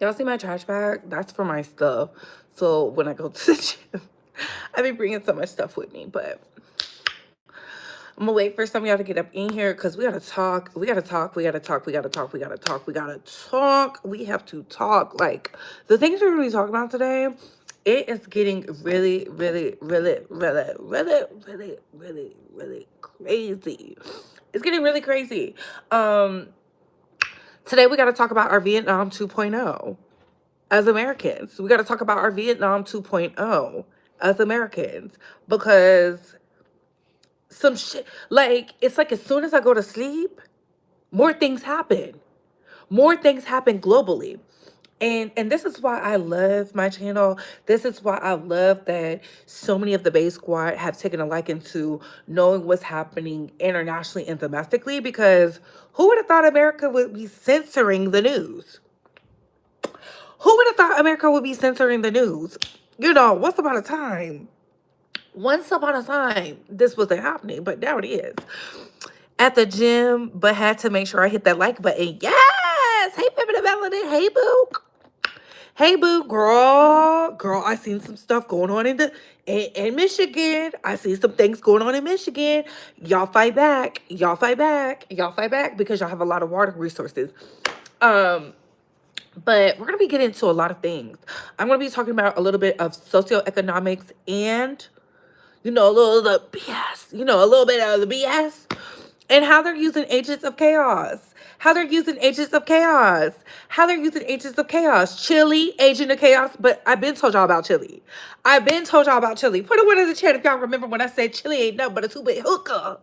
Y'all see my trash bag? That's for my stuff. So when I go to the gym, I be bringing so much stuff with me. But I'm gonna wait for some of y'all to get up in here because we gotta talk. We gotta talk. We gotta talk. We gotta talk. We gotta talk. We gotta talk. We have to talk. Like the things we're gonna be talking about today, it is getting really, really, really, really, really, really, really, really crazy. It's getting really crazy. Today we gotta talk about our Vietnam 2.0 as Americans. We gotta talk about our Vietnam 2.0 as Americans because some shit, like it's like as soon as I go to sleep, more things happen. More things happen globally. And this is why I love my channel. This is why I love that so many of the Bay Squad have taken a liking to knowing what's happening internationally and domestically, because who would have thought America would be censoring the news? Who would have thought America would be censoring the news? Once upon a time, this wasn't happening, but now it is. At the gym, but had to make sure I hit that like button. Yes! Hey, Pippin and Melanie. Hey, Boo. Hey, Boo. Girl, I seen some stuff going on in Michigan. I see some things going on in Michigan. Y'all fight back. Y'all fight back. Y'all fight back because y'all have a lot of water resources. But we're going to be getting into a lot of things. I'm going to be talking about a little bit of socioeconomics and, a little of the BS, a little bit of the BS, and how they're using agents of chaos. How they're using agents of chaos. How they're using agents of chaos. Chilli, agent of chaos. But I've been told y'all about Chilli. I've been told y'all about Chilli. Put a one in the chat if y'all remember when I said Chilli ain't nothing but a two-bit hooker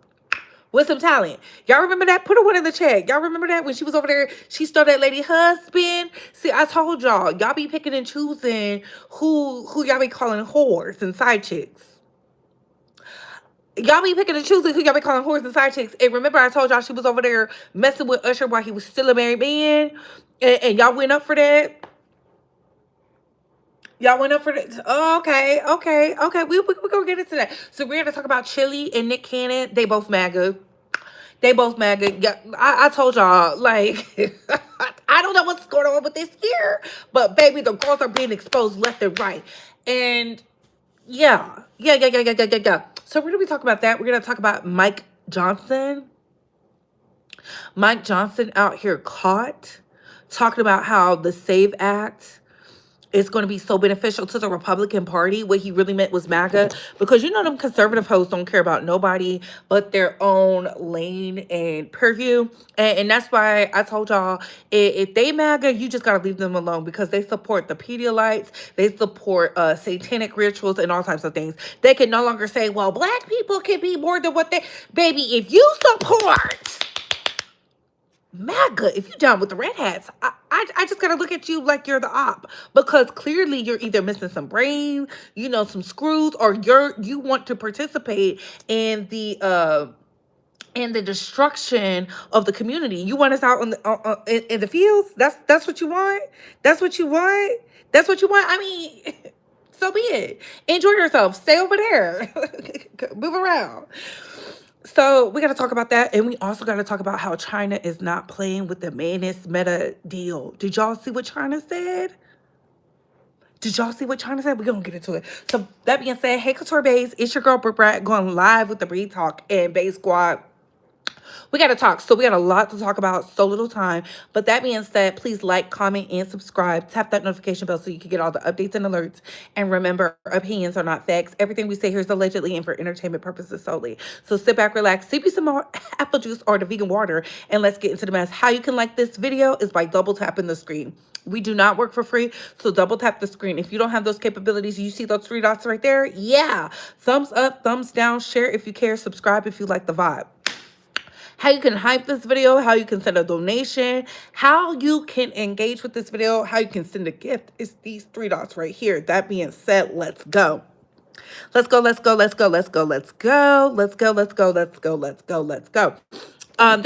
with some talent. Y'all remember that? Put a one in the chat. Y'all remember that when she was over there, she stole that lady husband? See, I told y'all be picking and choosing who y'all be calling whores and side chicks. Y'all be picking and choosing who y'all be calling whores and side chicks. And remember I told y'all she was over there messing with Usher while he was still a married man? And y'all went up for that? Y'all went up for that? Oh, okay. We gonna get into that. So we're gonna talk about Chilli and Nick Cannon. They both MAGA. They both MAGA. Yeah, I told y'all, like, I don't know what's going on with this year, but baby, the girls are being exposed left and right. And yeah. So we're gonna be talking about that. We're gonna talk about Mike Johnson. Mike Johnson out here caught talking about how the SAVE Act is going to be so beneficial to the Republican Party. What he really meant was MAGA, because them conservative hosts don't care about nobody but their own lane and purview. And that's why I told y'all, if they MAGA, you just got to leave them alone, because they support the Pedialites, they support satanic rituals and all types of things. They can no longer say, well, black people can be more than what they... Baby, if you support MAGA, if you down with the red hats, I just gotta look at you like you're the op, because clearly you're either missing some brain, some screws, or you want to participate in the destruction of the community. You want us out in the fields. That's what you want. That's what you want. That's what you want. I mean, so be it. Enjoy yourself. Stay over there. Move around. So we got to talk about that. And we also got to talk about how China is not playing with the Manus Meta deal. Did y'all see what China said? Did y'all see what China said? We're going to get into it. So that being said, hey, Couture Bays, it's your girl, Britt Brat, going live with the Breed Talk and Bay Squad. We got to talk. So we got a lot to talk about, so little time. But that being said, please like, comment, and subscribe. Tap that notification bell so you can get all the updates and alerts. And remember, opinions are not facts. Everything we say here is allegedly and for entertainment purposes solely. So sit back, relax, sip you some more apple juice or the vegan water, and let's get into the mess. How you can like this video is by double tapping the screen. We do not work for free, so double tap the screen. If you don't have those capabilities, you see those three dots right there? Yeah. Thumbs up, thumbs down, share if you care, subscribe if you like the vibe. How you can hype this video, how you can send a donation, how you can engage with this video, how you can send a gift. It's these three dots right here. That being said, let's go. Let's go. There's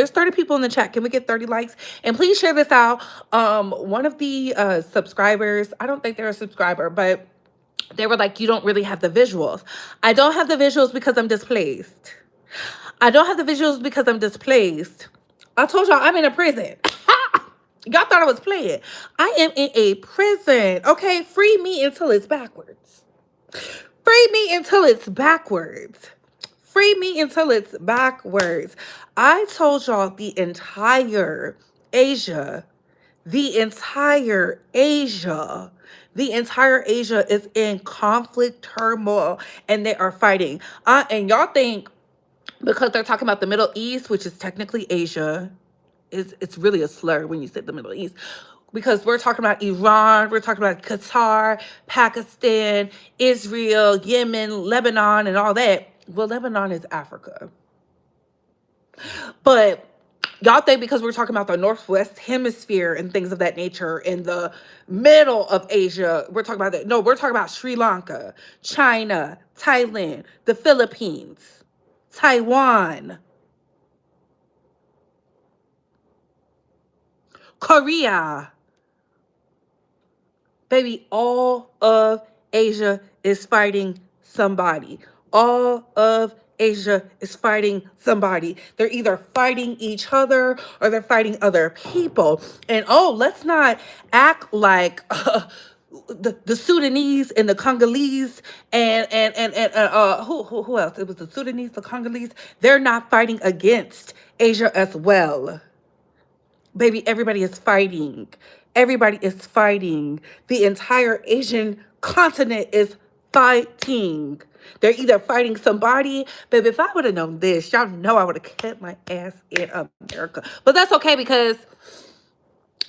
30 people in the chat. Can we get 30 likes? And please share this out. One of the subscribers, I don't think they're a subscriber, but they were like, you don't really have the visuals. I don't have the visuals because I'm displaced. I don't have the visuals because I'm displaced. I told y'all I'm in a prison. Y'all thought I was playing. I am in a prison. Okay, free me until it's backwards. Free me until it's backwards. Free me until it's backwards. I told y'all Asia, the entire Asia, the entire Asia is in conflict, turmoil, and they are fighting. And y'all think because they're talking about the Middle East, which is technically Asia, it's really a slur when you say the Middle East. Because we're talking about Iran, we're talking about Qatar, Pakistan, Israel, Yemen, Lebanon, and all that. Well, Lebanon is Africa. But y'all think because we're talking about the Northwest Hemisphere and things of that nature in the middle of Asia, we're talking about that. No, we're talking about Sri Lanka, China, Thailand, the Philippines, Taiwan, Korea. Baby, all of Asia is fighting somebody. All of Asia is fighting somebody. They're either fighting each other or they're fighting other people. And oh, let's not act like the Sudanese and the Congolese and who else? It was the Sudanese, the Congolese. They're not fighting against Asia as well. Baby, everybody is fighting. Everybody is fighting. The entire Asian continent is fighting. They're either fighting somebody. Baby, if I would have known this, y'all know I would have kept my ass in America. But that's okay because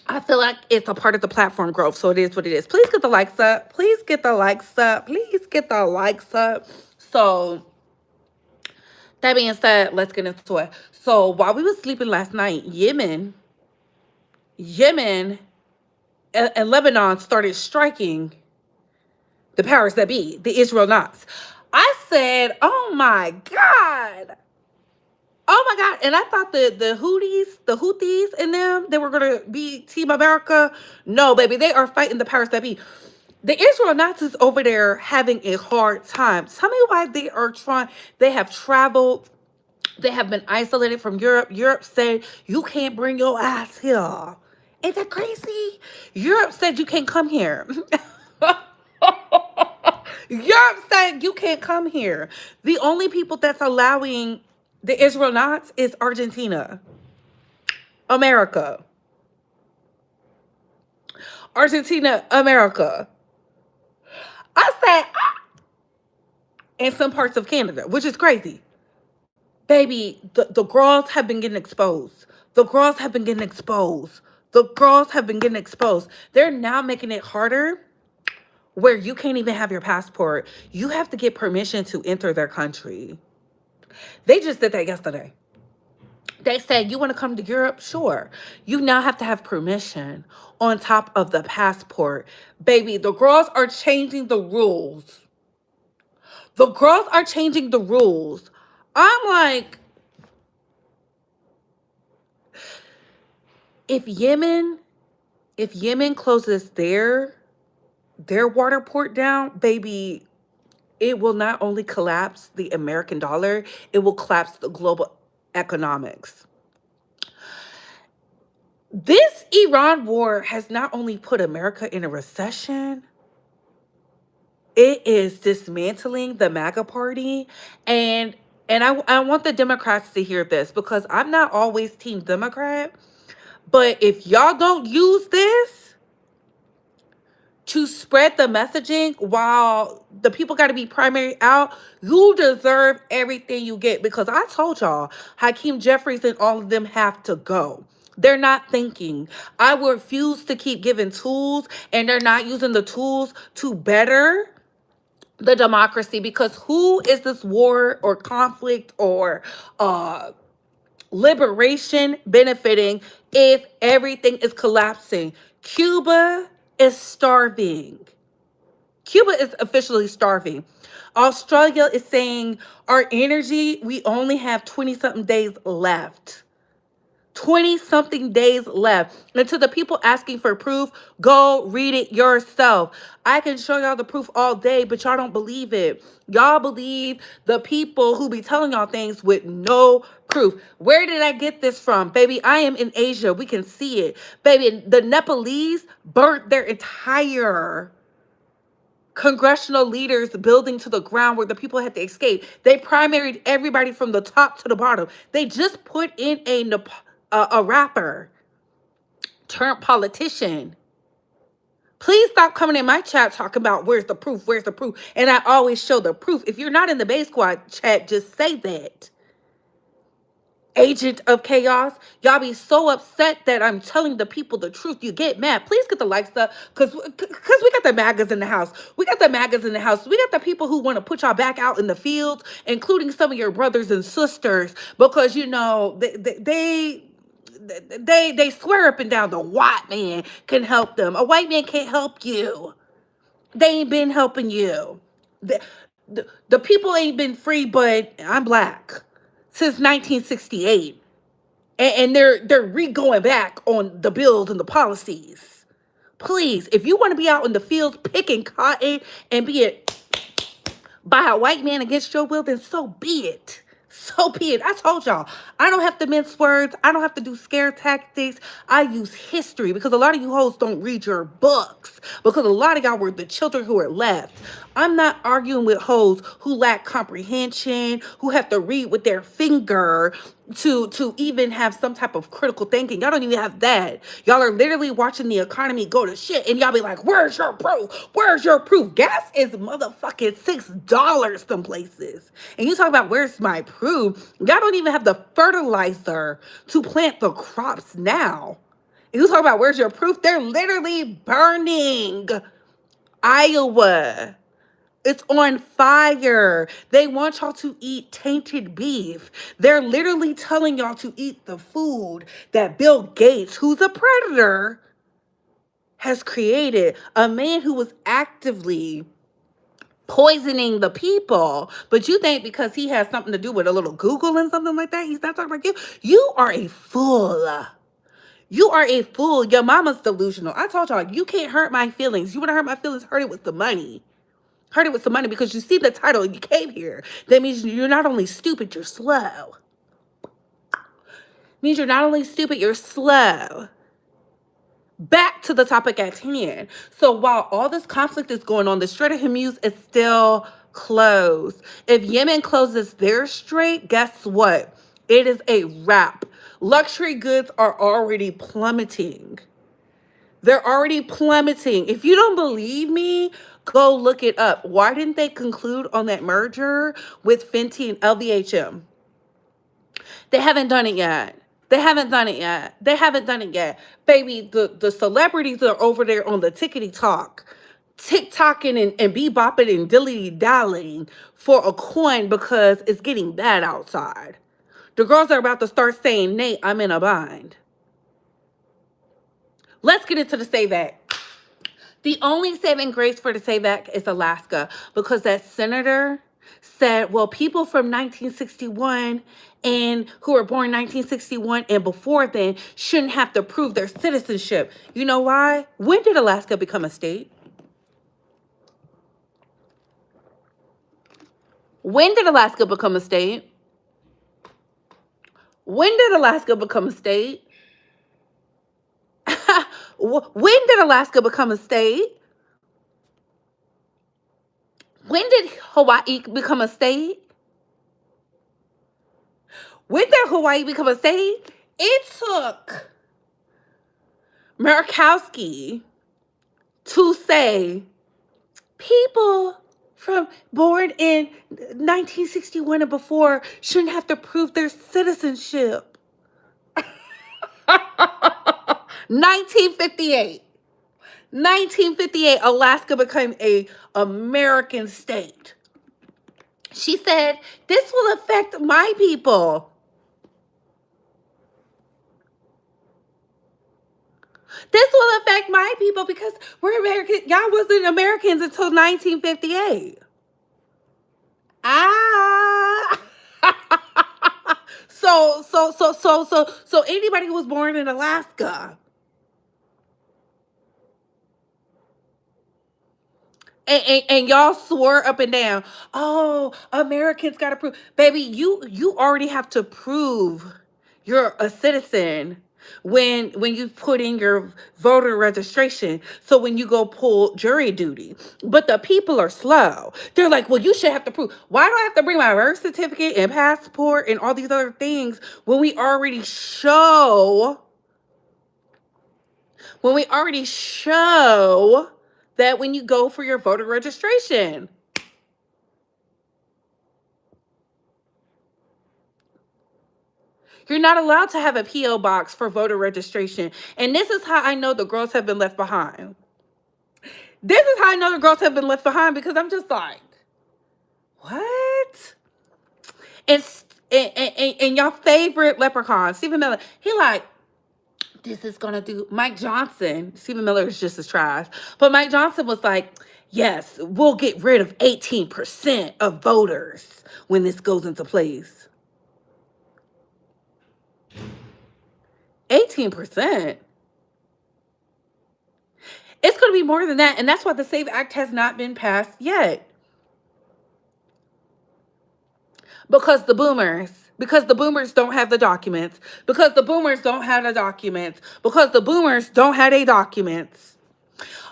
I feel like it's a part of the platform growth. So it is what it is. Please get the likes up. Please get the likes up. Please get the likes up. So that being said, let's get into it. So while we were sleeping last night, Yemen and Lebanon started striking the powers that be, the Israelites. I said, oh my God. Oh my God. And I thought the Houthis and them, they were going to be Team America. No, baby, they are fighting the powers that be. The Israelites is over there having a hard time. Tell me why they have traveled. They have been isolated from Europe. Europe said, you can't bring your ass here. Ain't that crazy? Europe said you can't come here. Europe said you can't come here. The only people that's allowing the Israelites is Argentina, America. Argentina, America. I said, and some parts of Canada, which is crazy. Baby, the girls have been getting exposed. The girls have been getting exposed. The girls have been getting exposed. They're now making it harder where you can't even have your passport. You have to get permission to enter their country. They just did that yesterday. They said, you want to come to Europe? Sure. You now have to have permission on top of the passport. Baby, the girls are changing the rules. The girls are changing the rules. I'm like, if Yemen closes their water port down, baby, it will not only collapse the American dollar, it will collapse the global economics. This Iran war has not only put America in a recession, it is dismantling the MAGA party. And I want the Democrats to hear this because I'm not always Team Democrat. But if y'all don't use this to spread the messaging while the people got to be primary out, you deserve everything you get. Because I told y'all, Hakeem Jeffries and all of them have to go. They're not thinking. I refuse to keep giving tools, and they're not using the tools to better the democracy. Because who is this war or conflict or liberation benefiting if everything is collapsing? Cuba is starving. Cuba is officially starving. Australia is saying our energy, we only have 20 something days left. 20 something days left. And to the people asking for proof, go read it yourself. I can show y'all the proof all day, but y'all don't believe it. Y'all believe the people who be telling y'all things with no proof. Where did I get this from? Baby, I am in Asia. We can see it. Baby, the Nepalese burnt their entire congressional leaders building to the ground where the people had to escape. They primaried everybody from the top to the bottom. They just put in a rapper turned politician. Please stop coming in my chat talking about where's the proof, where's the proof. And I always show the proof. If you're not in the Bay Squad chat, just say that. Agent of chaos, y'all be so upset that I'm telling the people the truth. You get mad. Please get the likes up, because we got the MAGAs in the house. We got the MAGAs in the house. We got the people who want to put y'all back out in the fields, including some of your brothers and sisters, because you know they swear up and down the white man can help them. A white man can't help you. They ain't been helping you. The people ain't been free, but I'm black since 1968. And they're re-going back on the bills and the policies. Please, if you want to be out in the fields picking cotton and be it by a white man against your will, then so be it. So be it. I told y'all, I don't have to mince words. I don't have to do scare tactics. I use history, because a lot of you hoes don't read your books, because a lot of y'all were the children who were left. I'm not arguing with hoes who lack comprehension, who have to read with their finger to even have some type of critical thinking. Y'all don't even have that. Y'all are literally watching the economy go to shit, and y'all be like, where's your proof? Where's your proof? Gas is motherfucking $6 some places. And you talk about where's my proof? Y'all don't even have the fertilizer to plant the crops now. And you talk about where's your proof? They're literally burning Iowa. It's on fire. They want y'all to eat tainted beef. They're literally telling y'all to eat the food that Bill Gates, who's a predator, has created. A man who was actively poisoning the people. But you think because he has something to do with a little Google and something like that, he's not talking about you? You are a fool. You are a fool. Your mama's delusional. I told y'all, you can't hurt my feelings. You want to hurt my feelings? Hurt it with the money. Heard it with some money, because you see the title and you came here. That means you're not only stupid, you're slow. Means you're not only stupid, you're slow. Back to the topic at hand. So while all this conflict is going on, the Strait of Hormuz is still closed. If Yemen closes their strait, guess what? It is a wrap. Luxury goods are already plummeting. They're already plummeting. If you don't believe me, go look it up. Why didn't they conclude on that merger with Fenty and LVHM? They haven't done it yet. They haven't done it yet. They haven't done it yet. Baby, the celebrities are over there on the tickety talk, TikToking and bebopping and dilly-dallying for a coin, because it's getting bad outside. The girls are about to start saying, Nate, I'm in a bind. Let's get into the Say That. The only saving grace for the Say That is Alaska, because that senator said, well, people from 1961 and who were born 1961 and before then shouldn't have to prove their citizenship. You know why? When did Alaska become a state? When did Alaska become a state? When did Alaska become a state? When did Alaska become a state? When did Hawaii become a state? When did Hawaii become a state? It took Murkowski to say people from born in 1961 and before shouldn't have to prove their citizenship. 1958. 1958, Alaska became a American state. She said, this will affect my people. This will affect my people because we're American. Y'all wasn't Americans until 1958. Ah. So anybody who was born in Alaska, And y'all swore up and down, oh, Americans gotta prove. Baby, you already have to prove you're a citizen when you put in your voter registration. So when you go pull jury duty. But the people are slow. They're like, well, you should have to prove. Why do I have to bring my birth certificate and passport and all these other things when we already show that when you go for your voter registration? You're not allowed to have a P.O. box for voter registration. And this is how I know the girls have been left behind. This is how I know the girls have been left behind, because I'm just like, what? It's and your favorite leprechaun, Stephen Miller, he like, this is gonna do. Mike Johnson, Stephen Miller is just as trash, but Mike Johnson was like, yes, we'll get rid of 18% of voters when this goes into place. 18%. It's going to be more than that. And that's why the SAVE Act has not been passed yet. Because the boomers don't have the documents. Because the boomers don't have the documents. Because the boomers don't have a documents.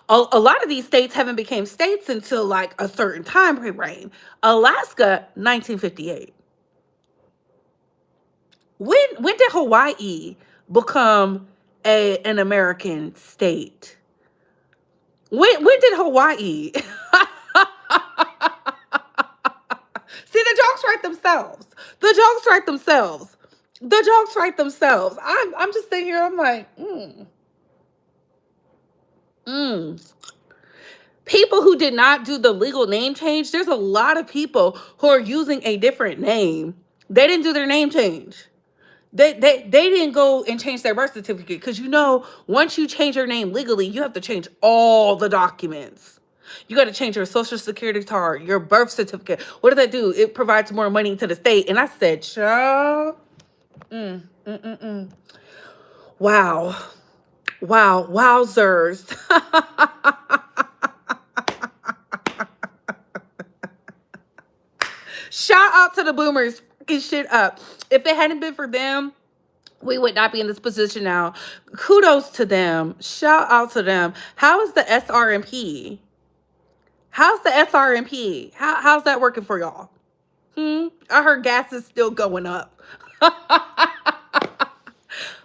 A lot of these states haven't became states until like a certain time frame. Alaska, 1958. When did Hawaii become an American state? When did Hawaii? See, the jokes write themselves. The jokes write themselves. The jokes write themselves. I'm just sitting here. I'm like, mm. People who did not do the legal name change. There's a lot of people who are using a different name. They didn't do their name change. They didn't go and change their birth certificate, because once you change your name legally, you have to change all the documents. You got to change your social security card, your birth certificate. What does that do? It provides more money to the state. And I said, child, wow, wow, wowzers. Shout out to the boomers fucking shit up. If it hadn't been for them, we would not be in this position now. Kudos to them. Shout out to them. How is the SRMP? How's the SRMP? How's that working for y'all? I heard gas is still going up.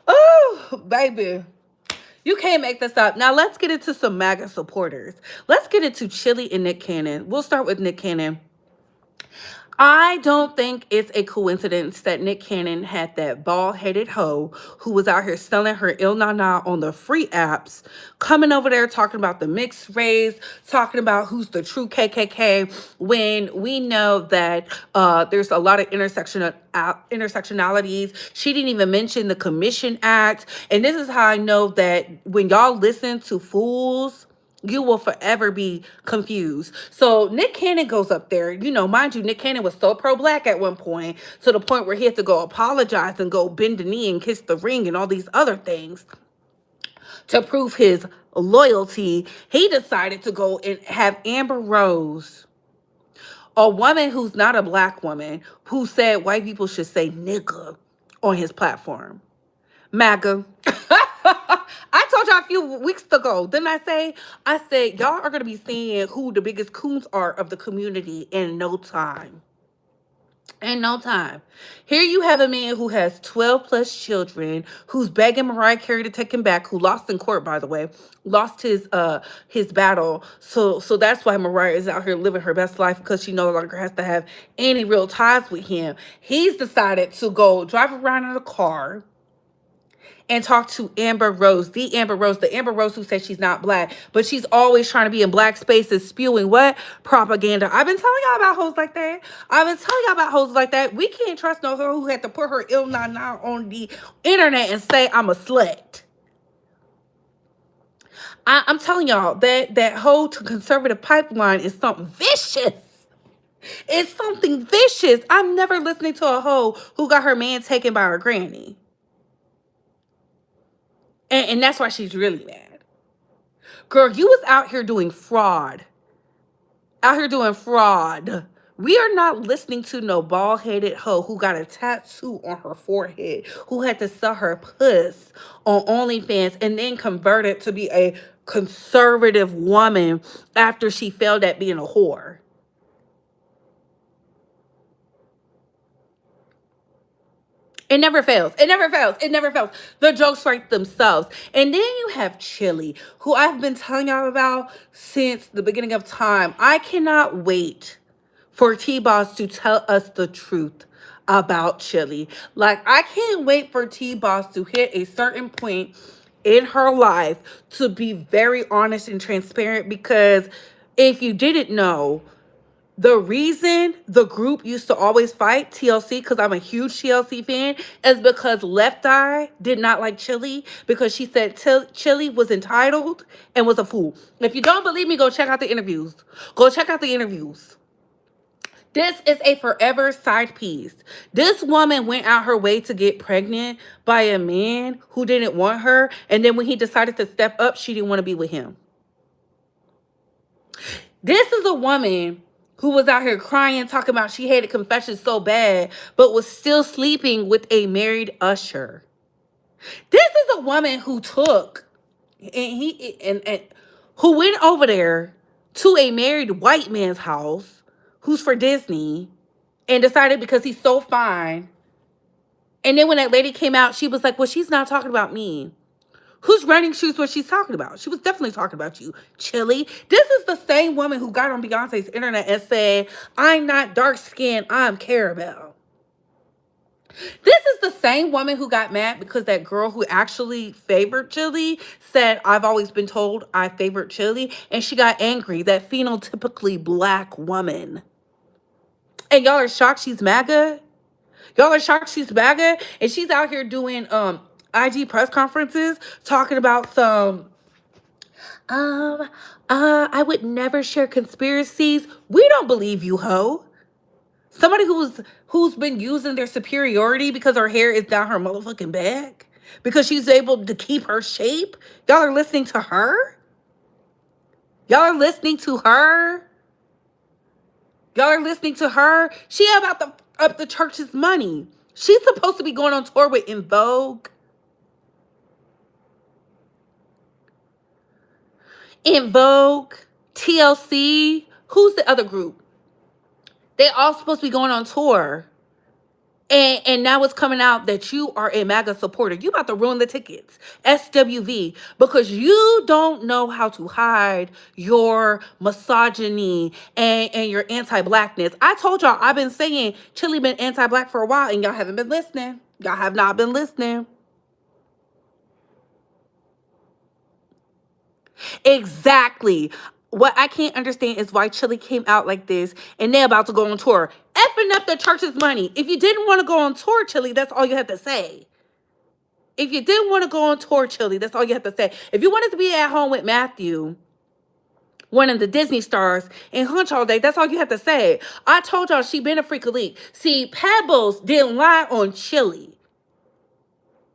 Oh, baby. You can't make this up. Now let's get into some MAGA supporters. Let's get into Chilli and Nick Cannon. We'll start with Nick Cannon. I don't think it's a coincidence that Nick Cannon had that bald-headed hoe who was out here selling her Il Na Na on the free apps, coming over there talking about the mixed race, talking about who's the true KKK, when we know that there's a lot of intersectionalities. She didn't even mention the Commission Act. And this is how I know that when y'all listen to fools, you will forever be confused. So Nick Cannon goes up there. Mind you, Nick Cannon was so pro-black at one point, to the point where he had to go apologize and go bend the knee and kiss the ring and all these other things to prove his loyalty. He decided to go and have Amber Rose, a woman who's not a black woman, who said white people should say nigga on his platform. MAGA. I told y'all a few weeks ago, didn't I say? I said, y'all are going to be seeing who the biggest coons are of the community in no time. In no time. Here you have a man who has 12 plus children, who's begging Mariah Carey to take him back, who lost in court, by the way, lost his battle. So that's why Mariah is out here living her best life, because she no longer has to have any real ties with him. He's decided to go drive around in a car and talk to Amber Rose, the Amber Rose who says she's not black, but she's always trying to be in black spaces, spewing what? Propaganda. I've been telling y'all about hoes like that. We can't trust no girl who had to put her Il Na Na on the internet and say, I'm a slut. I'm telling y'all that whole conservative pipeline is something vicious. It's something vicious. I'm never listening to a hoe who got her man taken by her granny. And that's why she's really mad. Girl, you was out here doing fraud. Out here doing fraud. We are not listening to no bald headed hoe who got a tattoo on her forehead, who had to sell her puss on OnlyFans and then converted to be a conservative woman after she failed at being a whore. It never fails. It never fails. It never fails. The jokes write themselves. And then you have Chilli, who I've been telling y'all about since the beginning of time. I cannot wait for T-Boss to tell us the truth about Chilli. Like, I can't wait for T-Boss to hit a certain point in her life to be very honest and transparent, because if you didn't know, the reason the group used to always fight TLC, because I'm a huge TLC fan, is because Left Eye did not like Chilli because she said Chilli was entitled and was a fool. If you don't believe me, go check out the interviews. Go check out the interviews. This is a forever side piece. This woman went out her way to get pregnant by a man who didn't want her, and then when he decided to step up, she didn't want to be with him. This is a woman who was out here crying, talking about she hated confessions so bad, but was still sleeping with a married usher. This is a woman who took and who went over there to a married white man's house who's for Disney and decided because he's so fine. And then when that lady came out, she was like, well, she's not talking about me. Who's running shoes what she's talking about? She was definitely talking about you, Chilli. This is the same woman who got on Beyonce's internet and said, I'm not dark skinned, I'm caramel. This is the same woman who got mad because that girl who actually favored Chilli said, I've always been told I favored Chilli. And she got angry, that phenotypically black woman. And y'all are shocked she's MAGA? Y'all are shocked she's MAGA? And she's out here doing IG press conferences talking about some I would never share conspiracies. We don't believe you, ho. Somebody who's been using their superiority because her hair is down her motherfucking back, because she's able to keep her shape. Y'all are listening to her? Y'all are listening to her? Y'all are listening to her? She about to up the church's money. She's supposed to be going on tour with In Vogue. In Vogue, TLC, who's the other group? They all supposed to be going on tour. And now it's coming out that you are a MAGA supporter. You about to ruin the tickets. SWV. Because you don't know how to hide your misogyny and your anti-blackness. I told y'all, I've been saying Chilli been anti-black for a while, and y'all haven't been listening. Y'all have not been listening. Exactly. What I can't understand is why Chilli came out like this and they're about to go on tour. Effing up the church's money. If you didn't want to go on tour, Chilli, that's all you have to say. If you didn't want to go on tour, Chilli, that's all you have to say. If you wanted to be at home with Matthew, one of the Disney stars, and hunch all day, that's all you have to say. I told y'all she been a freak of leak. See, Pebbles didn't lie on Chilli.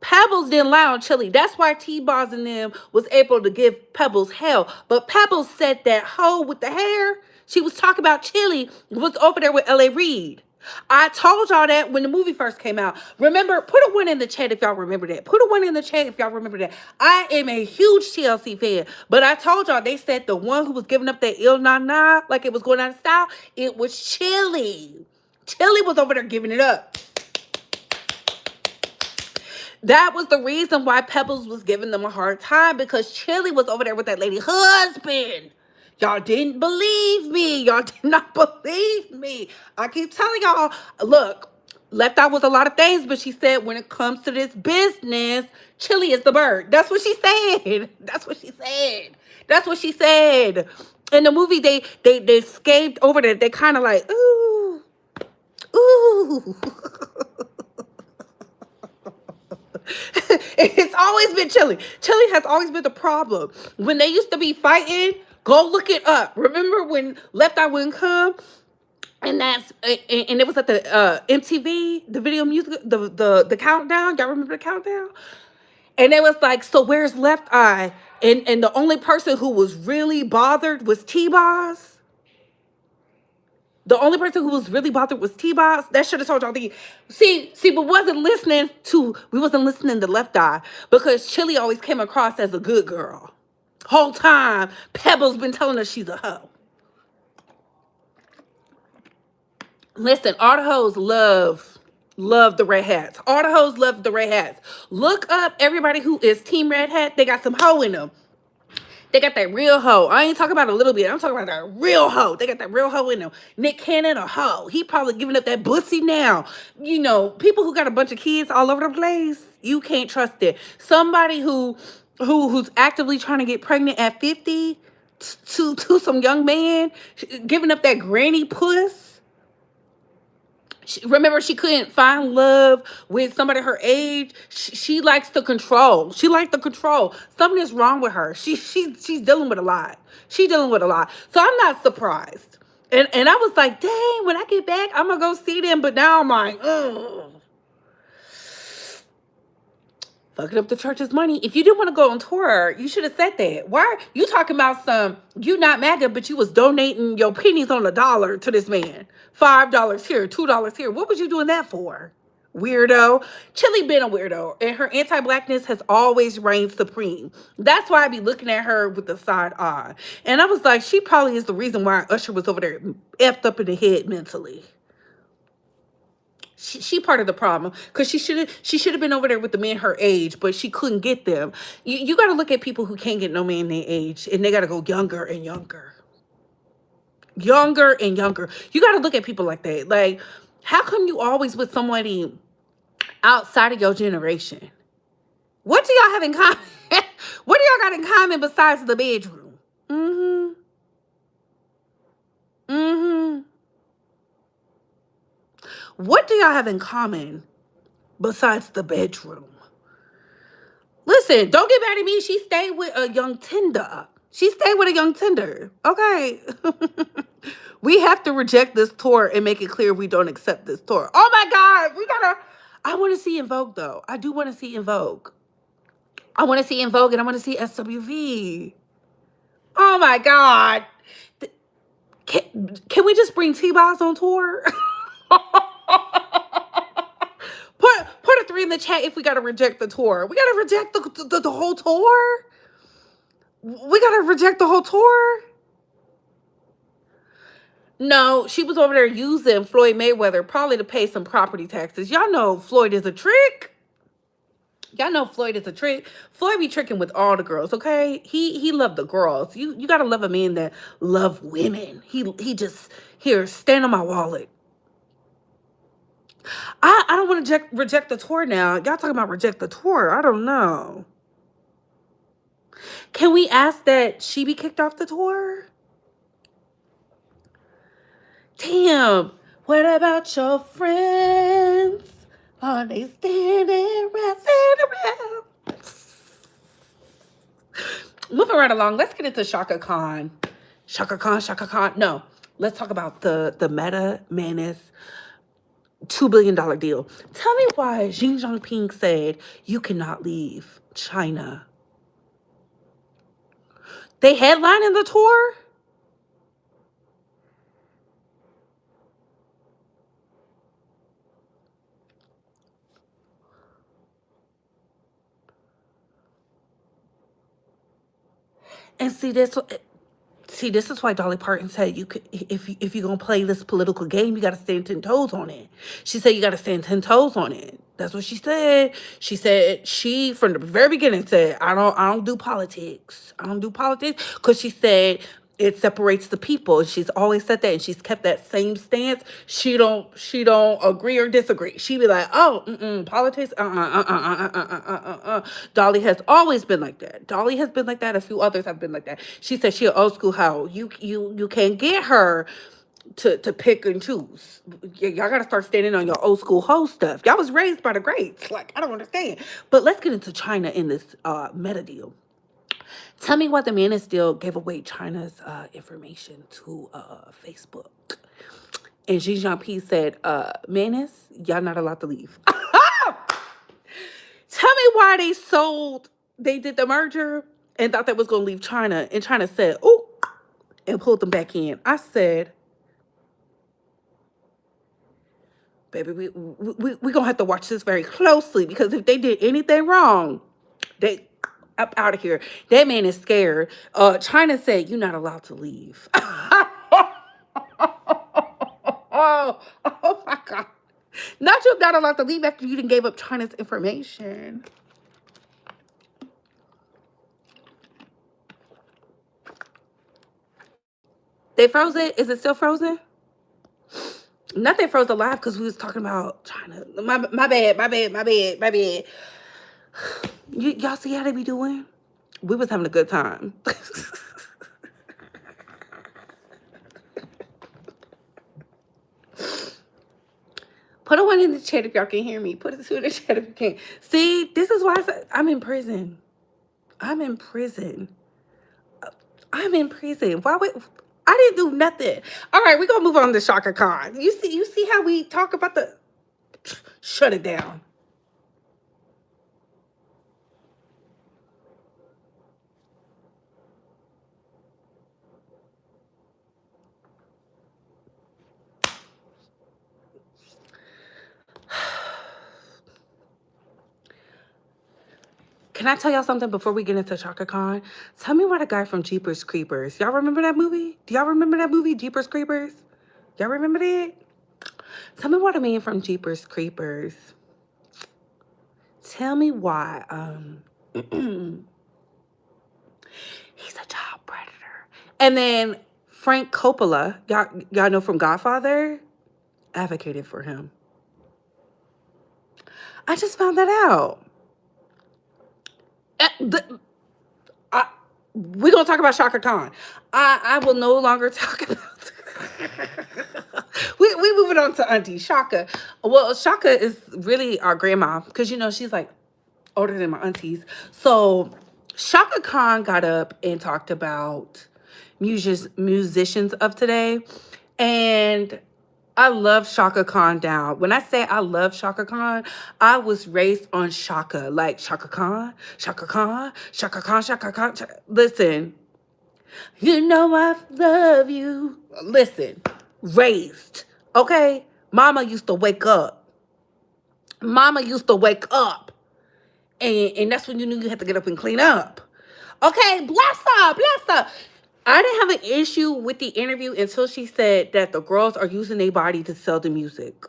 Pebbles didn't lie on Chilli. That's why T-Boz and them was able to give Pebbles hell. But Pebbles said that hoe with the hair, she was talking about Chilli, was over there with L.A. Reid. I told y'all that when the movie first came out. Remember, put a one in the chat if y'all remember that. Put a one in the chat if y'all remember that. I am a huge TLC fan. But I told y'all, they said the one who was giving up that ill na na, like it was going out of style, it was Chilli. Chilli was over there giving it up. That was the reason why Pebbles was giving them a hard time, because Chilli was over there with that lady husband. Y'all didn't believe me. Y'all did not believe me. I keep telling y'all, look, Left Out was a lot of things, but she said when it comes to this business, Chilli is the bird. That's what she said. That's what she said. That's what she said. In the movie, they escaped over there. They kind of like, ooh, ooh. It's always been Chilli. Chilli has always been the problem. When they used to be fighting, go look it up. Remember when Left Eye wouldn't come? And it was at the MTV, the video music, the countdown. Y'all remember the countdown? And it was like, so where's Left Eye? And the only person who was really bothered was T-Boz. The only person who was really bothered was T-Boss. That should have told y'all the but we wasn't listening to Left Eye because Chilli always came across as a good girl. Whole time, Pebble's been telling us she's a hoe. Listen, all the hoes love the red hats. All the hoes love the red hats. Look up everybody who is Team Red Hat. They got some hoe in them. They got that real hoe. I ain't talking about a little bit. I'm talking about that real hoe. They got that real hoe in them. Nick Cannon, a hoe. He probably giving up that pussy now. You know, people who got a bunch of kids all over the place, you can't trust it. Somebody who's actively trying to get pregnant at 50 to some young man, giving up that granny puss. Remember, she couldn't find love with somebody her age. She likes to control. She likes to control. Something is wrong with her. She's dealing with a lot. She's dealing with a lot. So I'm not surprised. And I was like, dang, when I get back, I'm gonna go see them. But now I'm like, ugh. Fucking up the church's money. If you didn't want to go on tour, you should have said that. Why are you talking about you not MAGA, but you was donating your pennies on a dollar to this man? $5 here, $2 here. What was you doing that for? Weirdo. Chilli been a weirdo, and her anti-blackness has always reigned supreme. That's why I be looking at her with the side eye. And I was like, she probably is the reason why Usher was over there effed up in the head mentally. She part of the problem because she should have been over there with the men her age, but she couldn't get them. You got to look at people who can't get no man their age, and they got to go younger and younger, younger and younger. You got to look at people like that. Like, how come you always with somebody outside of your generation? What do y'all have in common? What do y'all got in common besides the bedroom? Mm-hmm. Mm-hmm. What do y'all have in common besides the bedroom? Listen, don't get mad at me. She stayed with a young Tinder. She stayed with a young Tinder. Okay. We have to reject this tour and make it clear we don't accept this tour. Oh my God. I want to see En Vogue though. I do want to see En Vogue. I want to see En Vogue and I want to see SWV. Oh my God. Can we just bring T-Boss on tour? Put a 3 in the chat if we gotta reject the tour. We gotta reject the whole tour. We gotta reject the whole tour. No, she was over there using Floyd Mayweather probably to pay some property taxes. Y'all know Floyd is a trick. Y'all know Floyd is a trick. Floyd be tricking with all the girls, okay? He loved the girls. You gotta love a man that love women. He just here stand on my wallet. I don't want to reject the tour now. Y'all talking about reject the tour. I don't know. Can we ask that she be kicked off the tour? Damn. What about your friends? Are they standing around? Moving right along. Let's get into Shaka Khan. Shaka Khan. No. Let's talk about the Meta Manus $2 billion deal. Tell me why Xi Jinping said you cannot leave China. They headlining the tour? And this is why Dolly Parton said you could, if you're gonna play this political game, you gotta stand 10 toes on it. She said you gotta stand 10 toes on it. That's what she said. She said she from the very beginning said I don't do politics. I don't do politics because she said it separates the people. She's always said that, and she's kept that same stance. She don't agree or disagree. She be like, oh, politics, Dolly has always been like that. Dolly has been like that. A few others have been like that. She said she an old school hoe. You can't get her to pick and choose. Y'all gotta start standing on your old school hoe stuff. Y'all was raised by the greats. Like, I don't understand. But let's get into China in this Meta deal. Tell me why the Manus deal gave away China's information to Facebook. And Xi Jinping said, Manus, y'all not allowed to leave. Tell me why they did the merger and thought that was going to leave China. And China said, oh, and pulled them back in. I said, baby, we gonna have to watch this very closely because if they did anything wrong, they up out of here. That man is scared. China said you're not allowed to leave. Oh my god. Not you're not allowed to leave after you done gave up China's information. They froze it? Is it still frozen? Nothing froze alive because we was talking about China. My bad, my bad, my bad, my bad. Y'all see how they be doing? We was having a good time. Put a one in the chat if y'all can hear me. Put a two in the chat if you can. See, this is why I'm in prison. I'm in prison. I'm in prison. Why would I didn't do nothing. All right, we're gonna move on to Shaka Khan. You see how we talk about the shut it down. Can I tell y'all something before we get into Chaka Khan? Tell me why the guy from Jeepers Creepers. Y'all remember that movie? Do y'all remember that movie, Jeepers Creepers? Y'all remember that? Tell me why the man from Jeepers Creepers. Tell me why he's a child predator. And then Frank Coppola, y'all know from Godfather, advocated for him. I just found that out. We're gonna talk about Shaka Khan. I will no longer talk about. we moving on to Auntie Shaka. Well, Shaka is really our grandma because she's like older than my aunties. So Shaka Khan got up and talked about musicians of today, and I love Shaka Khan down. When I say I love Shaka Khan, I was raised on Shaka, like Shaka Khan, Shaka Khan, Shaka Khan, Shaka Khan. Listen, you know I love you. Listen, raised, okay? Mama used to wake up. Mama used to wake up. And that's when you knew you had to get up and clean up. Okay, bless her, bless her. I didn't have an issue with the interview until she said that the girls are using their body to sell the music.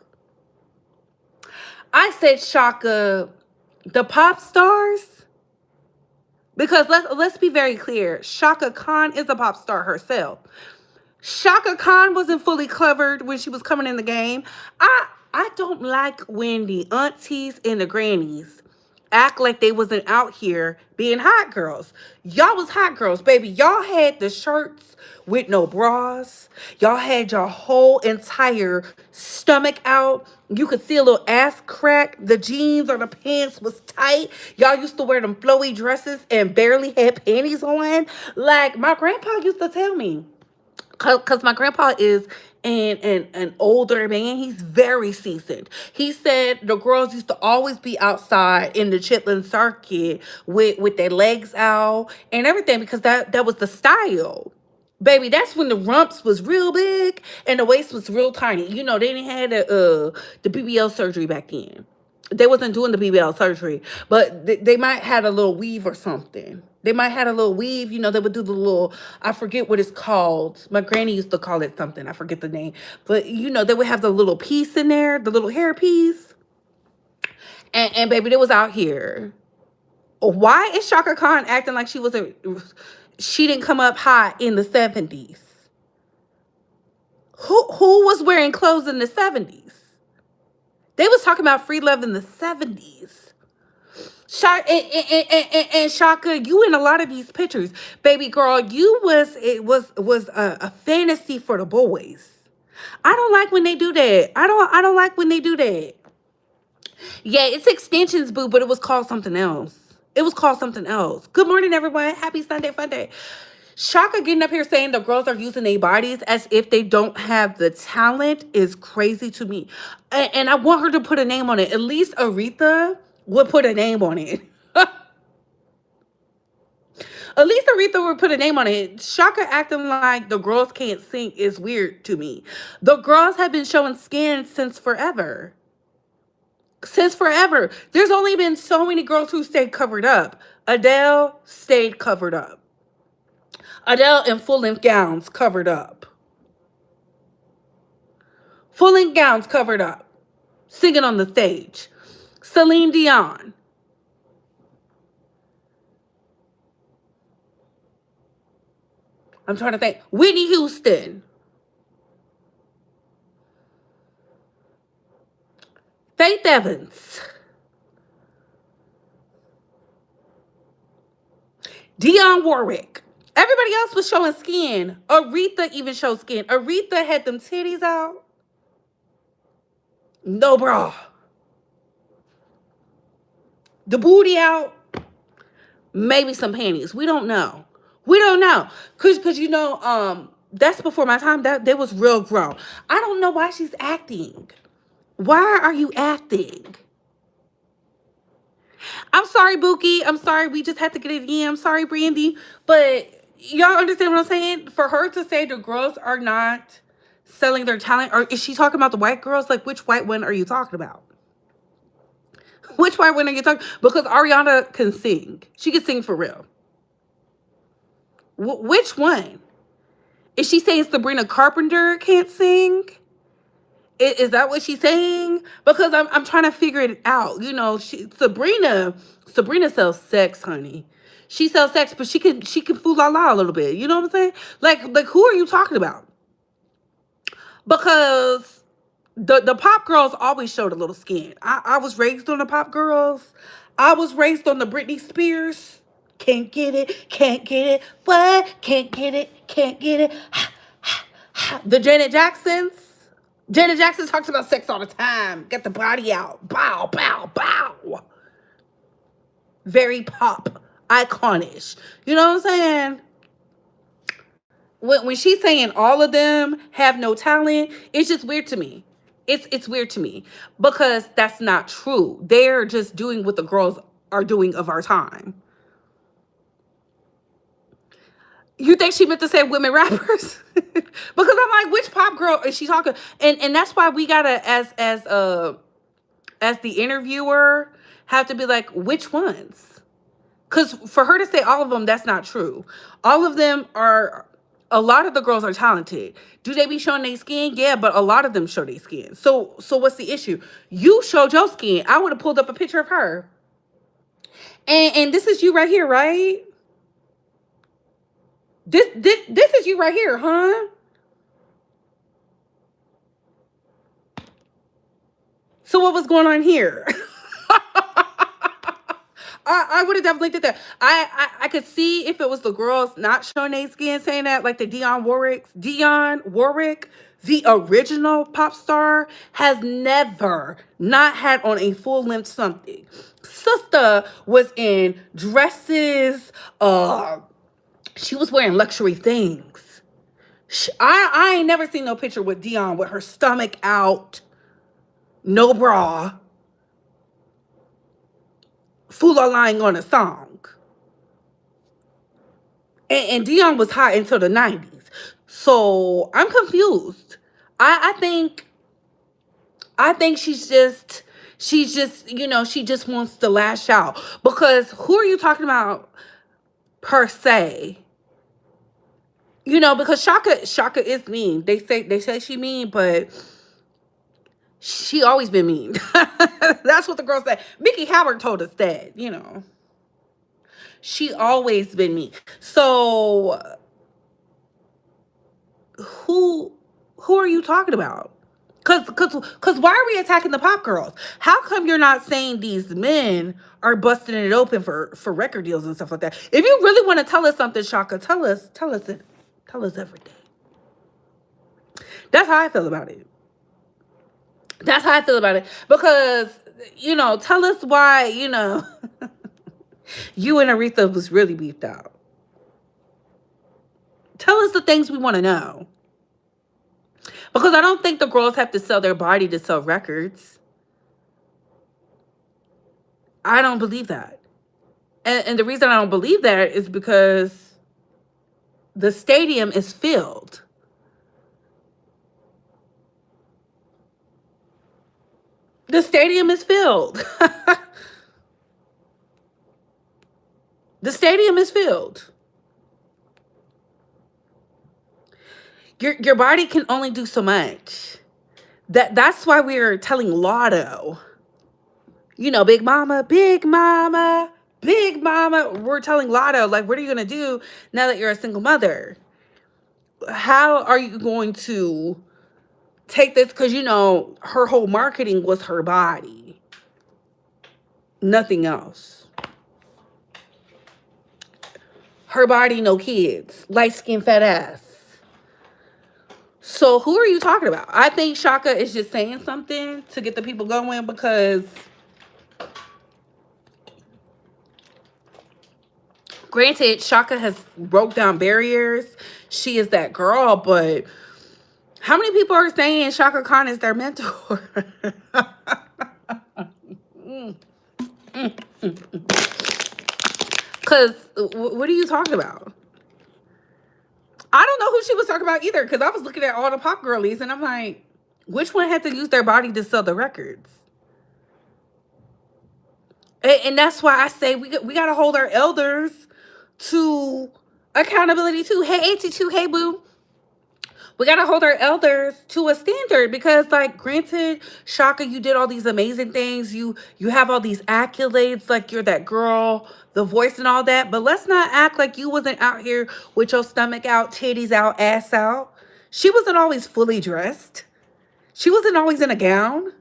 I said, Shaka, the pop stars, because let's be very clear, Shaka Khan is a pop star herself. Shaka Khan wasn't fully covered when she was coming in the game. I don't like when the aunties and the grannies act like they wasn't out here being hot girls. Y'all was hot girls, baby. Y'all had the shirts with no bras. Y'all had your whole entire stomach out. You could see a little ass crack. The jeans or the pants was tight. Y'all used to wear them flowy dresses and barely had panties on. Like my grandpa used to tell me. Because my grandpa is an older man. He's very seasoned. He said the girls used to always be outside in the Chitlin circuit with their legs out and everything because that was the style. Baby, that's when the rumps was real big and the waist was real tiny. They didn't have the BBL surgery back then. They wasn't doing the BBL surgery, but they might had a little weave or something. They might had a little weave. They would do the little, I forget what it's called. My granny used to call it something. I forget the name. But, they would have the little piece in there, the little hair piece. And baby, they was out here. Why is Shaka Khan acting like she didn't come up hot in the 70s? Who was wearing clothes in the 70s? They was talking about free love in the 70s. And Shaka, you in a lot of these pictures, baby girl, it was a fantasy for the boys. I don't like when they do that. I don't like when they do that. Yeah, it's extensions, boo, but it was called something else. It was called something else. Good morning, everyone. Happy Sunday, fun day. Shaka getting up here saying the girls are using their bodies as if they don't have the talent is crazy to me. And I want her to put a name on it. At least Aretha would put a name on it. At least Aretha would put a name on it. Shaka acting like the girls can't sing is weird to me. The girls have been showing skin since forever. Since forever. There's only been so many girls who stayed covered up. Adele stayed covered up. Adele in full length gowns covered up. Full length gowns covered up. Singing on the stage. Celine Dion. I'm trying to think. Whitney Houston. Faith Evans. Dionne Warwick. Everybody else was showing skin. Aretha even showed skin. Aretha had them titties out. No bra. The booty out. Maybe some panties. We don't know. We don't know. Cause you know, that's before my time. That was real grown. I don't know why she's acting. Why are you acting? I'm sorry, Buki. I'm sorry. We just had to get it in. I'm sorry, Brandy. But y'all understand what I'm saying? For her to say the girls are not selling their talent, or is she talking about the white girls? Like, which white one are you talking about? Which white one are you talking? Because Ariana can sing. She can sing for real. Which one? Is she saying Sabrina Carpenter can't sing? Is that what she's saying? Because I'm trying to figure it out. You know, Sabrina sells sex, honey. She sells sex, but she can fool la la a little bit. You know what I'm saying? Like who are you talking about? Because the pop girls always showed a little skin. I was raised on the pop girls. I was raised on the Britney Spears. Can't get it, can't get it. What? Can't get it, can't get it. The Janet Jacksons. Janet Jackson talks about sex all the time. Get the body out. Bow, bow, bow. Very pop. Iconish. You know what I'm saying? When she's saying all of them have no talent, it's just weird to me. It's weird to me because that's not true. They're just doing what the girls are doing of our time. You think she meant to say women rappers? Because I'm like, which pop girl is she talking? And that's why we gotta as the interviewer have to be like, which ones? Because for her to say all of them, that's not true. All of them are. A lot of the girls are talented. Do they be showing their skin? Yeah, but a lot of them show their skin. So what's the issue? You showed your skin. I would have pulled up a picture of her. And this is you right here, right? This is you right here, huh? So what was going on here? I would have definitely did that. I could see if it was the girls not showing their skin saying that, like the Dionne Warwick, the original pop star, has never not had on a full length something. Sister was in dresses. She was wearing luxury things. I ain't never seen no picture with Dionne with her stomach out, no bra, Fula lying on a song. And Dionne was hot until the 90s. So I'm confused. I think she's just, she just wants to lash out. Because who are you talking about per se? Because Shaka is mean. They say she mean, but she always been mean. That's what the girl said. Mickey Howard told us that. She always been mean. So who are you talking about? Cause why are we attacking the pop girls? How come you're not saying these men are busting it open for record deals and stuff like that? If you really want to tell us something, Shaka, tell us everything. That's how I feel about it. That's how I feel about it. Because, tell us why, you and Aretha was really beefed out. Tell us the things we want to know. Because I don't think the girls have to sell their body to sell records. I don't believe that. And the reason I don't believe that is because the stadium is filled. The stadium is filled. The stadium is filled. Your body can only do so much. That's why we're telling Lotto, Big Mama, Big Mama, Big Mama. We're telling Lotto, like, what are you gonna do now that you're a single mother? How are you going to take this? Because her whole marketing was her body, nothing else. Her body, no kids, light skin, fat ass. So who are you talking about? I think Shaka is just saying something to get the people going because, granted, Shaka has broke down barriers. She is that girl, but how many people are saying Shaka Khan is their mentor? Because what are you talking about? I don't know who she was talking about either, because I was looking at all the pop girlies and I'm like, which one had to use their body to sell the records? And that's why I say we got to hold our elders to accountability too. Hey, 82, hey, boo. We got to hold our elders to a standard because, like, granted, Shaka, you did all these amazing things. You have all these accolades, like you're that girl, the voice and all that. But let's not act like you wasn't out here with your stomach out, titties out, ass out. She wasn't always fully dressed. She wasn't always in a gown.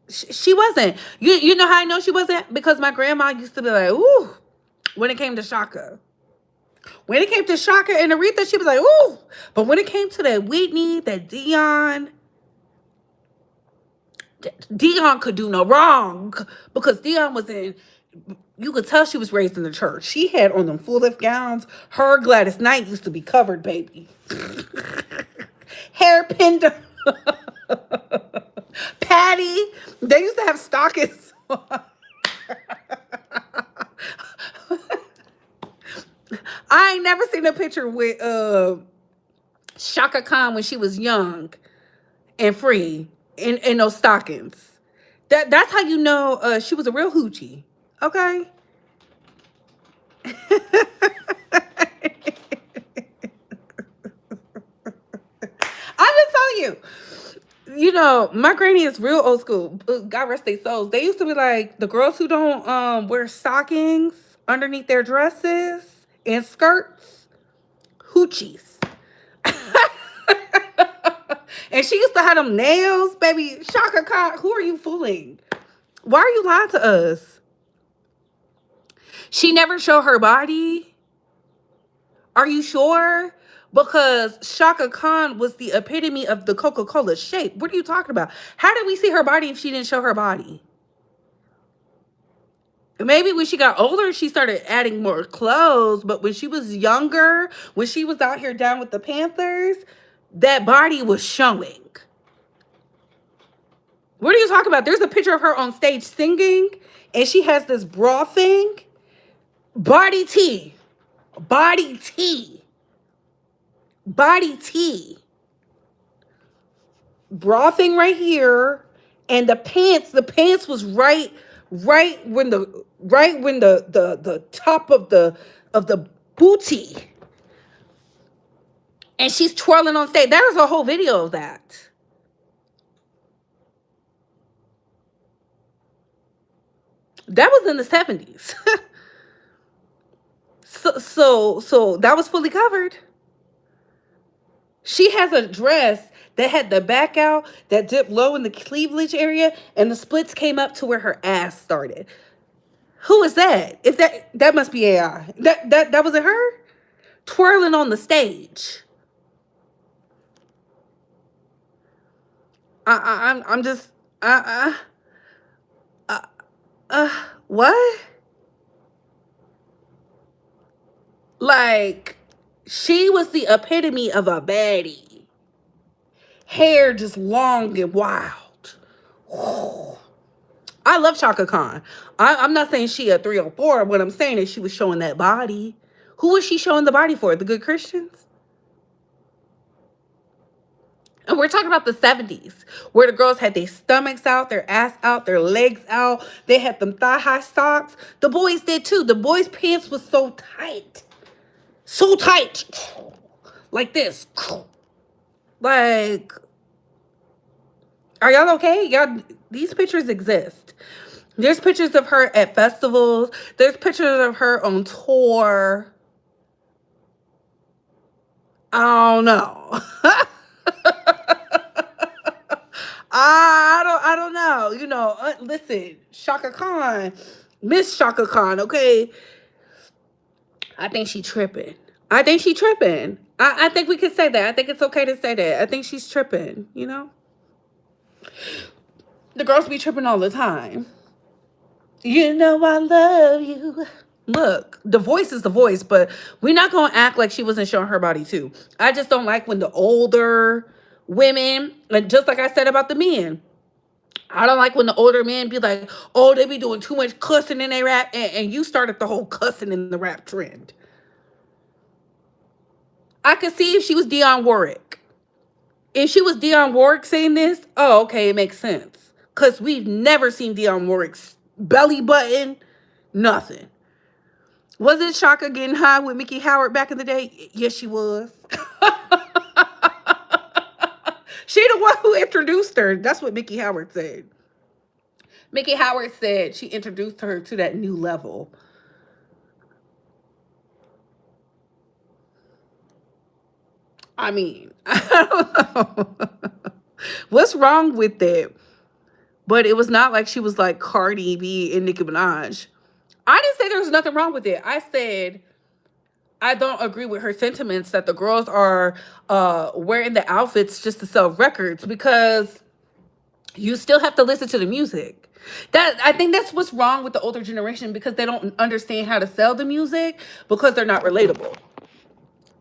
She wasn't. You know how I know she wasn't? Because my grandma used to be like, ooh, when it came to Shaka. When it came to Shaka and Aretha, she was like, ooh. But when it came to that Whitney, that Dion could do no wrong. Because Dion was you could tell she was raised in the church. She had on them full lift gowns. Her Gladys Knight used to be covered, baby. Hair pinned up. Patty, they used to have stockings. I ain't never seen a picture with Shaka Khan when she was young and free in those stockings. That's how you know she was a real hoochie. Okay. I'm just telling you. My granny is real old school. God rest their souls. They used to be like, the girls who don't wear stockings underneath their dresses and skirts, hoochies. And she used to have them nails, baby. Shaka Khan, who are you fooling? Why are you lying to us? She never showed her body. Are you sure? Because Shaka Khan was the epitome of the Coca-Cola shape. What are you talking about? How did we see her body if she didn't show her body? Maybe when she got older, she started adding more clothes. But when she was younger, when she was out here down with the Panthers, that body was showing. What are you talking about? There's a picture of her on stage singing, and she has this bra thing. Body tea. Body tea. Body tea. Bra thing right here. And the pants was right when the top of the booty. And she's twirling on stage. There's a whole video of that. That was in the 70s. So that was fully covered. She has a dress that had the back out, that dipped low in the cleavage area, and the splits came up to where her ass started. Who is that? If that must be AI. That wasn't her? Twirling on the stage. I'm just what? Like, she was the epitome of a baddie. Hair just long and wild. I love Chaka Khan. I'm not saying she a 304. What I'm saying is she was showing that body. Who was she showing the body for? The good Christians? And we're talking about the 70s, where the girls had their stomachs out, their ass out, their legs out. They had them thigh-high socks. The boys did too. The boys' pants was so tight. So tight. Like this. Like, are y'all okay? Y'all, these pictures exist. There's pictures of her at festivals. There's pictures of her on tour. I don't know. I don't know. Listen, Shaka Khan, Miss Shaka Khan, okay? I think she tripping. I think she tripping. I think we can say that. I think it's okay to say that. I think she's tripping. The girls be tripping all the time. You know I love you. Look, the voice is the voice, but we're not gonna act like she wasn't showing her body too. I just don't like when the older women, and just like I said about the men, I don't like when the older men be like, oh, they be doing too much cussing in their rap, and you started the whole cussing in the rap trend. I could see if she was Dionne Warwick. If she was Dionne Warwick saying this, oh, okay, it makes sense. Because we've never seen Dionne Warwick's belly button, nothing. Wasn't Shaka getting high with Mickey Howard back in the day? Yes, she was. She the one who introduced her. That's what Mickey Howard said. Mickey Howard said she introduced her to that new level. I mean, I don't know. What's wrong with it? But it was not like she was like Cardi B and Nicki Minaj. I didn't say there was nothing wrong with it. I said I don't agree with her sentiments that the girls are wearing the outfits just to sell records, because you still have to listen to the music. That, I think that's what's wrong with the older generation, because they don't understand how to sell the music, because they're not relatable.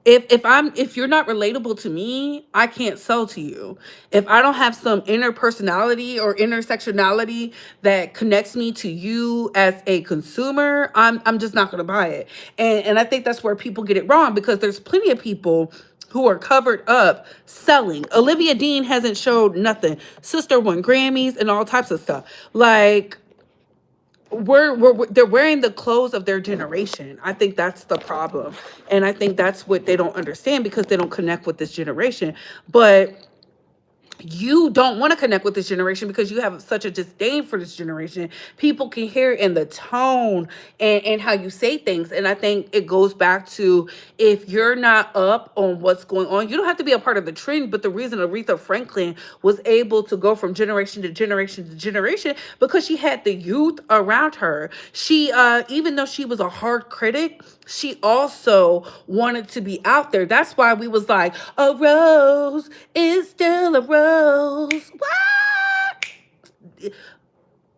If you're not relatable to me, I can't sell to you. If I don't have some inner personality or intersectionality that connects me to you as a consumer, I'm just not gonna buy it. And I think that's where people get it wrong, because there's plenty of people who are covered up selling. Olivia Dean hasn't showed nothing. Sister won Grammys and all types of stuff. Like, they're wearing the clothes of their generation. I think that's the problem. And I think that's what they don't understand, because they don't connect with this generation. But you don't want to connect with this generation because you have such a disdain for this generation. People can hear it in the tone and how you say things. And I think it goes back to, if you're not up on what's going on, you don't have to be a part of the trend. But the reason Aretha Franklin was able to go from generation to generation to generation, because she had the youth around her. She, even though she was a hard critic, she also wanted to be out there. That's why we was like, a rose is still a rose. What?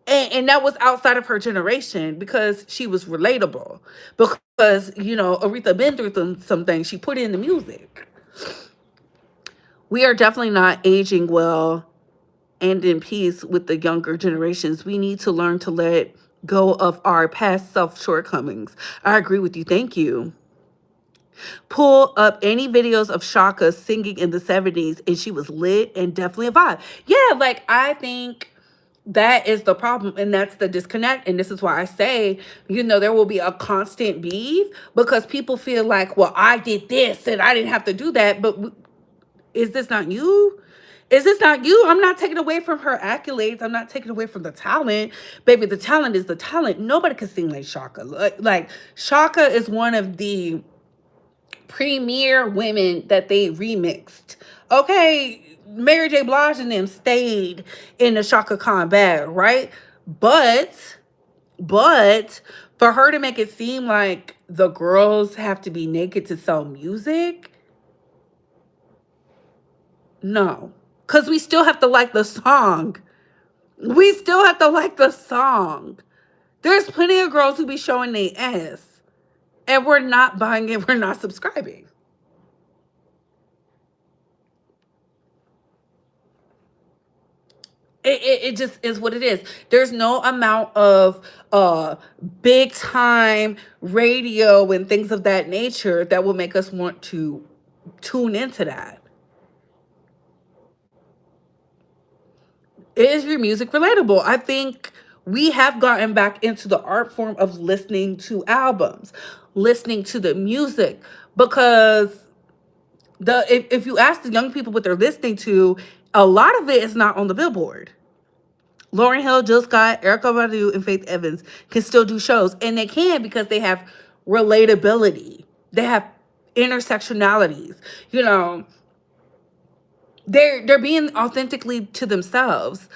And that was outside of her generation, because she was relatable. Because, Aretha been through some things. She put in the music. We are definitely not aging well and in peace with the younger generations. We need to learn to let go of our past self shortcomings. I agree with you. Thank you. Pull up any videos of Shaka singing in the 70s, and she was lit and definitely a vibe. Yeah, like, I think that is the problem, and that's the disconnect. And this is why I say, there will be a constant beef, because people feel like, well, I did this and I didn't have to do that. But is this not you? Is this not you? I'm not taking away from her accolades. I'm not taking away from the talent. Baby, the talent is the talent. Nobody can sing like Shaka. Like Shaka is one of the premier women that they remixed. Okay, Mary J. Blige and them stayed in the Shaka Khan bag, right? But for her to make it seem like the girls have to be naked to sell music, no. Because we still have to like the song. We still have to like the song. There's plenty of girls who be showing their ass, and we're not buying it. We're not subscribing. It just is what it is. There's no amount of uh big time radio and things of that nature that will make us want to tune into that. Is your music relatable? I think we have gotten back into the art form of listening to albums, listening to the music, because if you ask the young people what they're listening to, a lot of it is not on the billboard. Lauryn Hill, Jill Scott, Erica Badu, and Faith Evans can still do shows, and they can because they have relatability. They have intersectionalities. You know, they're being authentically to themselves.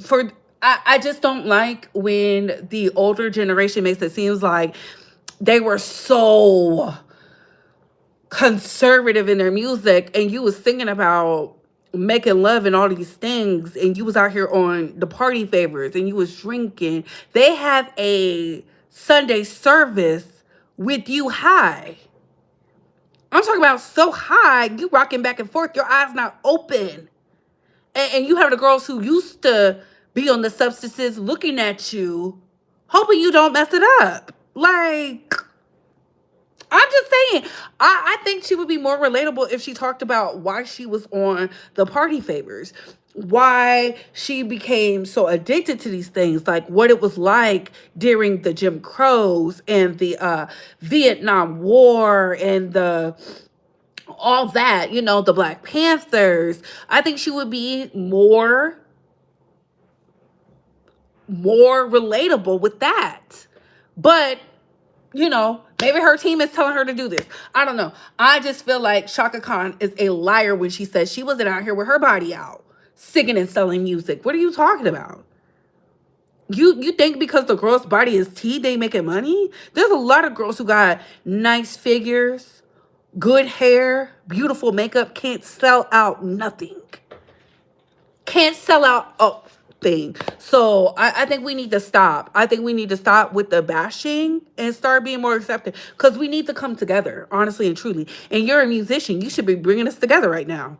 For I just don't like when the older generation makes it seems like they were so conservative in their music, and you was singing about making love and all these things, and you was out here on the party favors and you was drinking. They have a Sunday service with you high. I'm talking about so high, you rocking back and forth, your eyes not open. And you have the girls who used to be on the substances looking at you, hoping you don't mess it up. Like, I'm just saying, I think she would be more relatable if she talked about why she was on the party favors, why she became so addicted to these things, like what it was like during the Jim Crows and the Vietnam War and the all that, the Black Panthers. I think she would be more relatable with that. But maybe her team is telling her to do this. I don't know. I just feel like Shaka Khan is a liar when she says she wasn't out here with her body out, singing and selling music. What are you talking about? You think because the girl's body is tea, they making money? There's a lot of girls who got nice figures, good hair, beautiful makeup, can't sell out nothing. Can't sell out a thing. So I think we need to stop. I think we need to stop with the bashing and start being more accepting, because we need to come together, honestly and truly. And you're a musician. You should be bringing us together right now.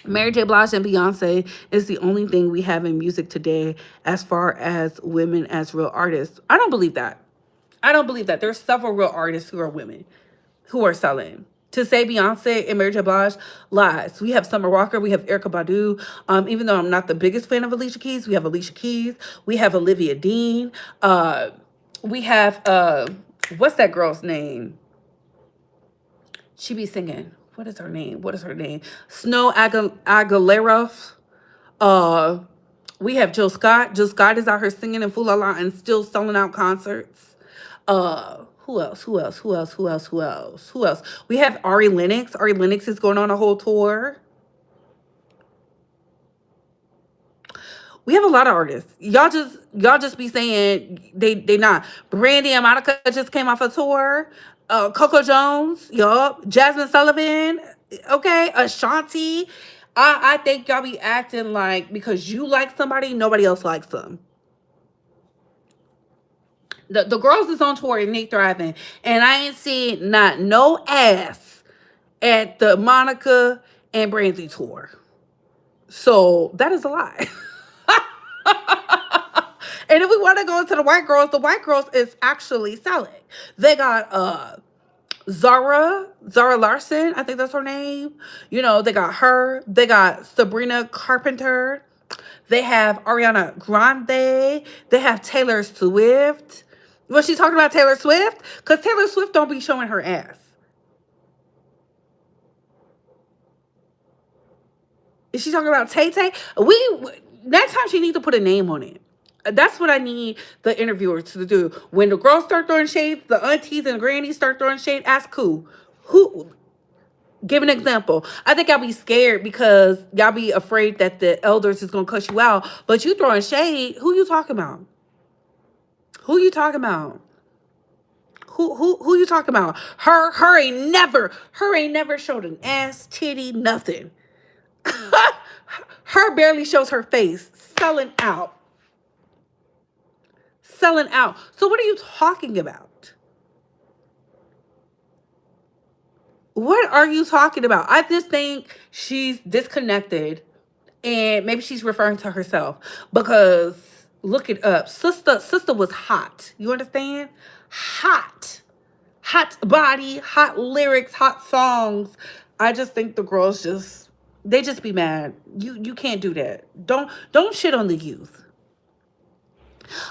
Mary J. Blige and Beyonce is the only thing we have in music today as far as women as real artists. I don't believe that. I don't believe that. There's several real artists who are women who are selling. To say Beyonce and Mary J. Blige, lies. We have Summer Walker. We have Erica Badu. Even though I'm not the biggest fan of Alicia Keys, we have Alicia Keys. We have Olivia Dean. We have, what's that girl's name? She be singing. What is her name? Snow Aguilera. Uh, we have Jill Scott. Jill Scott is out here singing in Foo La La and still selling out concerts. Who else? Who else? We have Ari Lennox. Ari Lennox is going on a whole tour. We have a lot of artists. Y'all just be saying they not. Brandy and Monica just came off a tour. Coco Jones, yup. Jasmine Sullivan, okay. Ashanti. I think y'all be acting like because you like somebody, nobody else likes them. The girls is on tour and they thriving, and I ain't seen not no ass at the Monica and Brandy tour. So that is a lie. And if we want to go into the white girls is actually selling. They got Zara Larson, I think that's her name. They got her. They got Sabrina Carpenter. They have Ariana Grande. They have Taylor Swift. Was she talking about Taylor Swift? Because Taylor Swift don't be showing her ass. Is she talking about Tay Tay? Next time she needs to put a name on it. That's what I need the interviewers to do. When the girls start throwing shade, the aunties and grannies start throwing shade, ask who. Who? Give an example. I think y'all be scared because y'all be afraid that the elders is gonna cuss you out. But you throwing shade, who you talking about? Who you talking about? Who you talking about? Her ain't never showed an ass, titty, nothing. Her barely shows her face. Selling out. Selling out. So what are you talking about? What are you talking about? I just think she's disconnected. And maybe she's referring to herself because look it up. Sister was hot. You understand? Hot. Hot body, hot lyrics, hot songs. I just think the girls just they just be mad. You can't do that. Don't shit on the youth.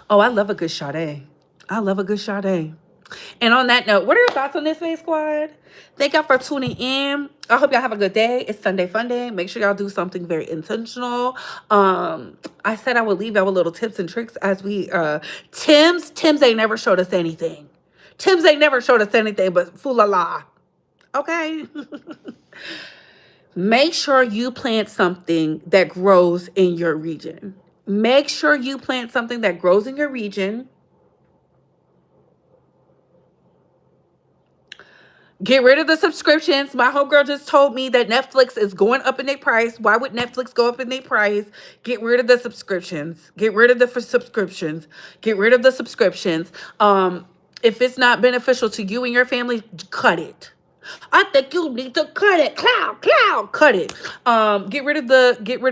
Oh, I love a good Sade. I love a good Sade. And on that note, what are your thoughts on this Face Squad? Thank y'all for tuning in. I hope y'all have a good day. It's Sunday Fun Day. Make sure y'all do something very intentional. I said I would leave y'all with little tips and tricks as we Tim's ain't never showed us anything. Tim's ain't never showed us anything but fool la la. Okay. Make sure you plant something that grows in your region. Make sure you plant something that grows in your region. Get rid of the subscriptions. My homegirl just told me that Netflix is going up in their price. Why would Netflix go up in their price? Get rid of the subscriptions. Get rid of the subscriptions. Get rid of the subscriptions. If it's not beneficial to you and your family, cut it. I think you need to cut it. Cut it. Get rid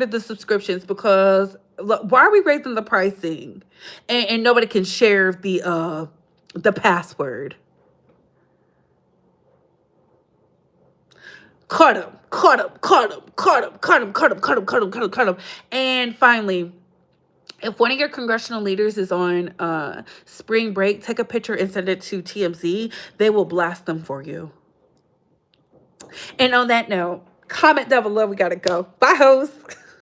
of the subscriptions because look, why are we raising the pricing and nobody can share the password? Cut them, cut them, cut them, cut them, cut them, cut them, cut them, cut them, cut them, cut them. And finally, if one of your congressional leaders is on spring break, take a picture and send it to TMZ. They will blast them for you. And on that note, comment down below. We gotta go. Bye, hoes.